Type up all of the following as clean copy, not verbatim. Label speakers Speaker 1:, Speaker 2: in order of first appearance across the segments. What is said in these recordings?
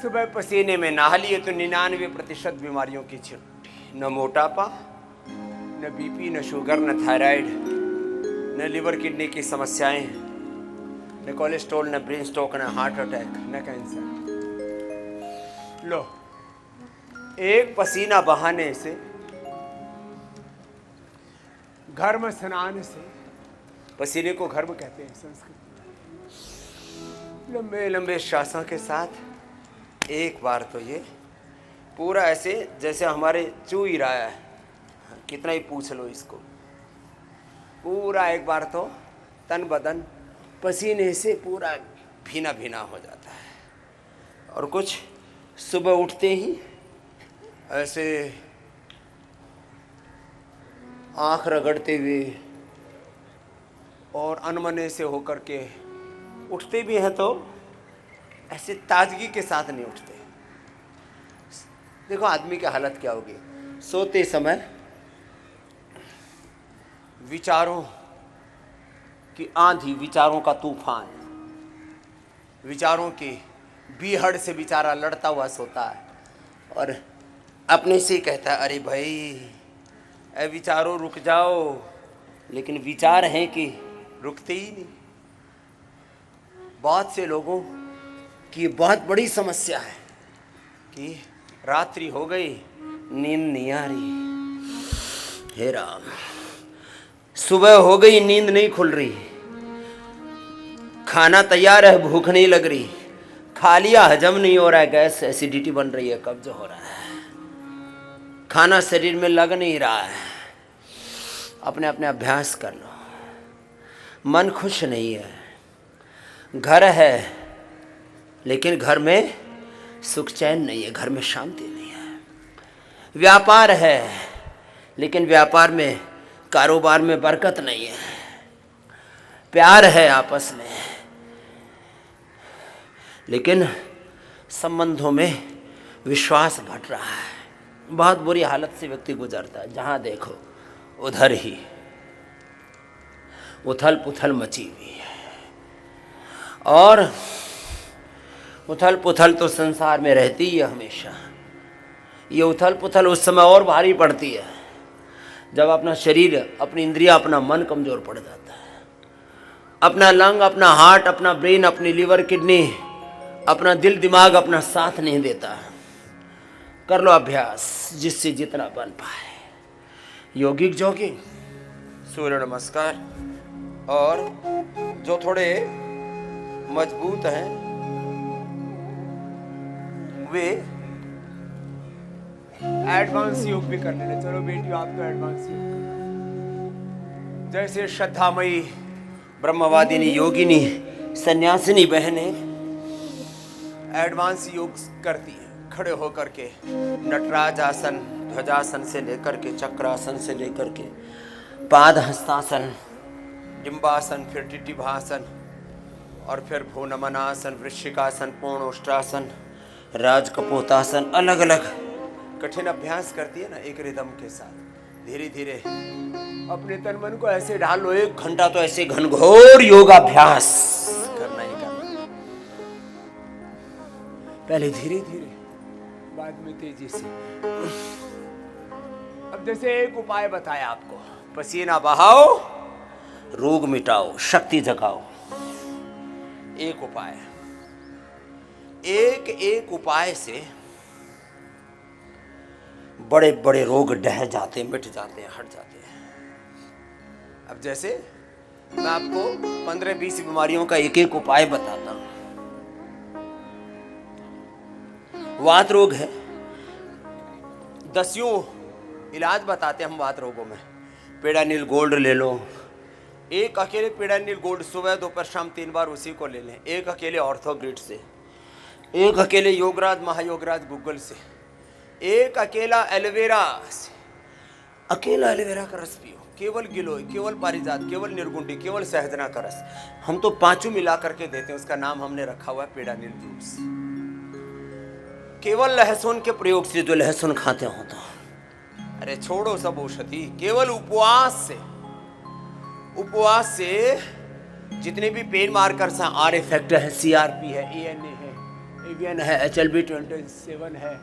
Speaker 1: सुबह पसीने में नहा लिए तो 99% बीमारियों की छुट्टी। न मोटापा, न बीपी, न शुगर, न थायराइड, न लिवर किडनी की समस्याएं, न कोलेस्ट्रॉल, न ब्रेन स्ट्रोक, न हार्ट अटैक, न कैंसर। लो, एक पसीना बहाने से, घर्म स्नान से, पसीने को घर्म कहते हैं संस्कृत में, लंबे लंबे श्वासों के साथ एक बार तो ये पूरा ऐसे जैसे हमारे चू ही रहा है, कितना ही पूछ लो इसको, पूरा एक बार तो तन बदन पसीने से पूरा भीना भीना हो जाता है। और कुछ सुबह उठते ही ऐसे आँख रगड़ते हुए और अनमने से होकर के उठते भी हैं तो ऐसे ताजगी के साथ नहीं उठते। देखो आदमी की हालत क्या होगी, सोते समय विचारों की आंधी, विचारों का तूफान, विचारों की बीहड़ से बेचारा लड़ता हुआ सोता है और अपने से कहता है, अरे भाई ऐ विचारों रुक जाओ, लेकिन विचार हैं कि रुकते ही नहीं। बहुत से लोगों की बहुत बड़ी समस्या है कि रात्रि हो गई, नींद नहीं आ रही, हे राम, सुबह हो गई, नींद नहीं खुल रही, खाना तैयार है, भूख नहीं लग रही, खा लिया हजम नहीं हो रहा है, गैस एसिडिटी बन रही है, कब्ज हो रहा है, खाना शरीर में लग नहीं रहा है। अपने अपने अभ्यास कर लो। मन खुश नहीं है, घर है लेकिन घर में सुख चैन नहीं है, घर में शांति नहीं है। व्यापार है लेकिन व्यापार में, कारोबार में बरकत नहीं है। प्यार है आपस में लेकिन संबंधों में विश्वास घट रहा है। बहुत बुरी हालत से व्यक्ति गुजरता है, जहाँ देखो उधर ही उथल पुथल मची हुई है। और उथल पुथल तो संसार में रहती ही है हमेशा। ये उथल पुथल उस समय और भारी पड़ती है जब अपना शरीर, अपनी इंद्रिया, अपना मन कमज़ोर पड़ जाता है। अपना लंग, अपना हार्ट, अपना ब्रेन, अपनी लिवर किडनी, अपना दिल दिमाग अपना साथ नहीं देता। कर लो अभ्यास जिससे जितना बन पाए। योगिक जॉगिंग, सूर्य नमस्कार, और जो थोड़े मजबूत हैं वे एडवांस योग भी कर लेना। चलो बेटियों, आप तो एडवांस योग करो। जैसे श्रद्धामयी ब्रह्मवादिनी योगिनी सन्यासिनी बहनें एडवांस योग करती हैं, खड़े होकर के नटराज आसन, ध्वजासन से लेकर के चक्रासन से लेकर के पाद हस्तासन, डिम्बासन, फिर टिटिभासन, और फिर भूनमनासन, वृश्चिकासन, पूर्णोष्ट्रासन, राजकपोतासन, अलग अलग कठिन अभ्यास करती है ना एक रिदम के साथ। धीरे धीरे अपने तन मन को ऐसे ढाल लो, 1 घंटा तो ऐसे घनघोर योगाभ्यास करना ही करना। पहले धीरे धीरे, बाद में तेजी से। अब जैसे एक उपाय बताया आपको, पसीना बहाओ, रोग मिटाओ, शक्ति जगाओ। एक उपाय, एक एक उपाय से बड़े बड़े रोग ढह जाते, मिट जाते हैं, हट जाते हैं। अब जैसे मैं आपको 15-20 बीमारियों का एक एक उपाय बताता हूं। वात रोग है, 10 इलाज बताते हैं हम वात रोगों में। पेडानिल गोल्ड ले लो, एक अकेले पेडानिल गोल्ड सुबह दोपहर शाम 3 बार उसी को ले लें। एक अकेले ऑर्थोग्रिड से, एक अकेले योगराज महायोगराज गूगल से, एक अकेला एलोवेरा से। अकेला एलोवेरा का रस पियो, केवल गिलोय, केवल पारिजात, केवल निर्गुंडी, केवल सहजना का रस। हम तो 5 मिला करके देते हैं, उसका नाम हमने रखा हुआ है पेडानिल जूस। केवल लहसुन के प्रयोग से, जो लहसुन खाते हो तो, अरे छोड़ो सब औषधि, केवल उपवास से, उपवास से जितने भी पेन मार्कर्स हैं, आर फैक्टर है, CRP है, ANA है, एवियन है, HLB27 है,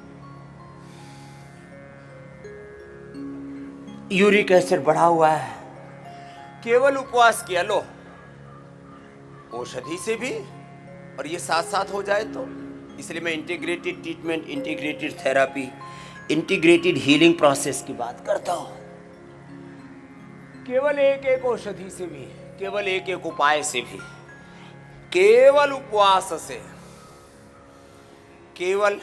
Speaker 1: यूरिक एसिड बढ़ा हुआ है। केवल उपवास किया, लो औषधि से भी और ये साथ साथ हो जाए तो। इसलिए मैं integrated treatment, integrated therapy, integrated healing process की बात करता हूं। केवल एक एक औषधि से भी, केवल एक एक उपाय से भी, केवल उपवास से, केवल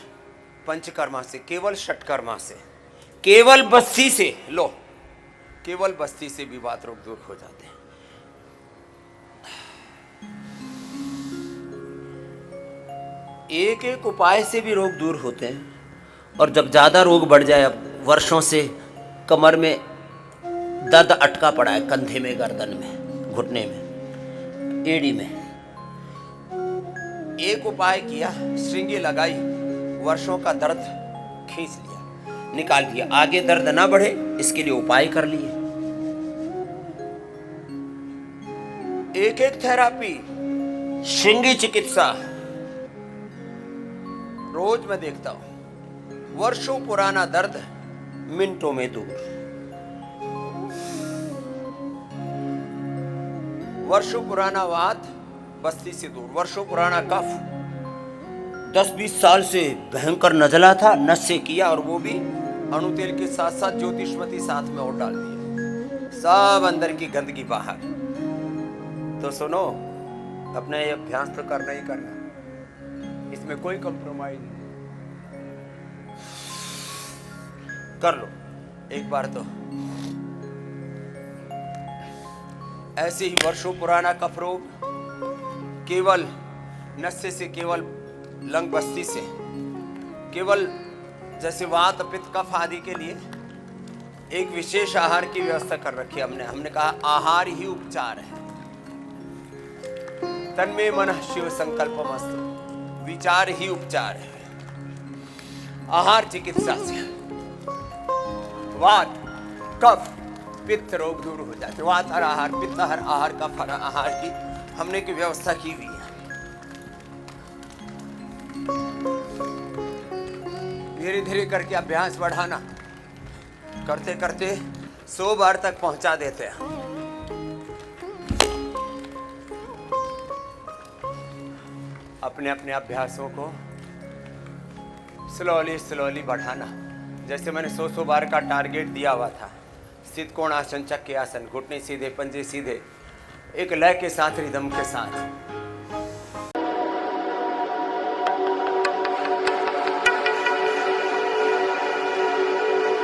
Speaker 1: पंचकर्मा से, केवल षटकर्मा से, केवल बस्ती से, लो केवल बस्ती से भी बात रोग दूर हो जाते हैं। एक एक उपाय से भी रोग दूर होते हैं। और जब ज़्यादा रोग बढ़ जाए, अब वर्षों से कमर में दर्द अटका पड़ा है, कंधे में, गर्दन में, घुटने में, एड़ी में, एक उपाय किया, श्रृंगी लगाई, वर्षों का दर्द खींच लिया, निकाल दिया। आगे दर्द ना बढ़े इसके लिए उपाय कर लिए। एक एक थेरापी, श्रृंगी चिकित्सा, रोज मैं देखता हूं। वर्षों पुराना दर्द मिनटों में दूर, वर्षों पुराना वात बस्ती से दूर, वर्षों पुराना कफ 10-20 साल से भयंकर नजला था, नस से किया, और वो भी अणु तेल के साथ साथ ज्योतिषमती साथ में और डाल दिया, सब अंदर की गंदगी बाहर। तो सुनो, अपना ये अभ्यास तो करना ही करना, इसमें कोई कंप्रोमाइज नहीं, कर लो एक बार तो। ऐसे ही वर्षों पुराना कफ रोग, केवल नशे से, केवल लंग बस्ती से, केवल जैसे वात पित्त कफ आदि के लिए एक विशेष आहार की व्यवस्था कर रखी है हमने कहा आहार ही उपचार है। तन्मे मनः शिव संकल्पमस्तु, विचार ही उपचार है। आहार चिकित्सा से वात कफ पित्त रोग दूर हो जाते। वात हर आहार, पित्त हर आहार, कफ हर आहार की हमने की व्यवस्था की हुई है। धीरे धीरे करके अभ्यास बढ़ाना, करते करते 100 बार तक पहुंचा देते हैं। अपने अपने अभ्यासों को स्लोली बढ़ाना। जैसे मैंने 100 बार का टारगेट दिया हुआ था। स्थित कोण आसन, चक्के आसन, घुटने सीधे, पंजे सीधे, एक लय के साथ, रिदम के साथ।